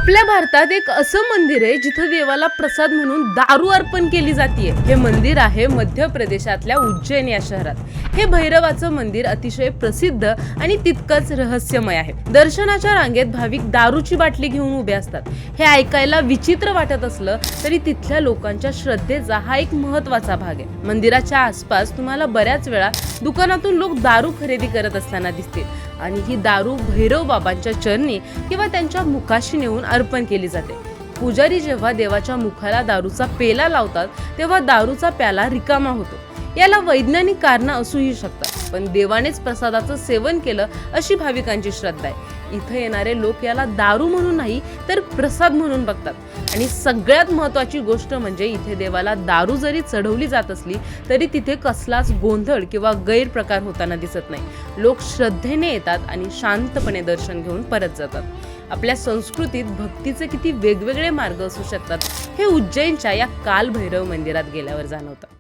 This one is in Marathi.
आपल्या भारतात एक असं मंदिर आहे जिथं देवाला प्रसाद म्हणून दारू अर्पण केली जाते। हे मंदिर आहे मध्य प्रदेशातल्या उज्जैन या शहरात। हे भैरवाचं मंदिर अतिशय प्रसिद्ध आणि तितकंच रहस्यमय आहे। दर्शनाच्या रांगेत भाविक दारूची बाटली घेऊन उभे असतात। हे ऐकायला विचित्र वाटत असलं तरी तिथल्या लोकांच्या श्रद्धेचा हा एक महत्त्वाचा भाग आहे। मंदिराच्या आसपास तुम्हाला बऱ्याच वेळा दुकानातून लोक दारू खरेदी करत असताना दिसतील आणि ही दारू भैरव बाबांच्या चरणी किंवा त्यांच्या मुखाशी नेऊन अर्पण केली जाते। पुजारी जेव्हा देवाच्या मुखाला दारूचा पेला लावतात तेव्हा दारूचा प्याला रिकामा होतो। याला वैज्ञानिक कारण असूही शकतात, पण देवानेच प्रसादाचं सेवन केलं अशी भाविकांची श्रद्धा आहे। इथे येणारे लोक याला दारू म्हणून नाही तर प्रसाद म्हणून बघतात। आणि सगळ्यात महत्त्वाची गोष्ट म्हणजे इथे देवाला दारू जरी चढवली जात असली तरी तिथे कसलाच गोंधळ किंवा गैरप्रकार होताना दिसत नाही। लोक श्रद्धेने येतात आणि शांतपणे दर्शन घेऊन परत जातात। आपल्या संस्कृतीत भक्तीचे किती वेगवेगळे मार्ग असू शकतात हे उज्जैनच्या या काल भैरव मंदिरात गेल्यावर जाणवतं।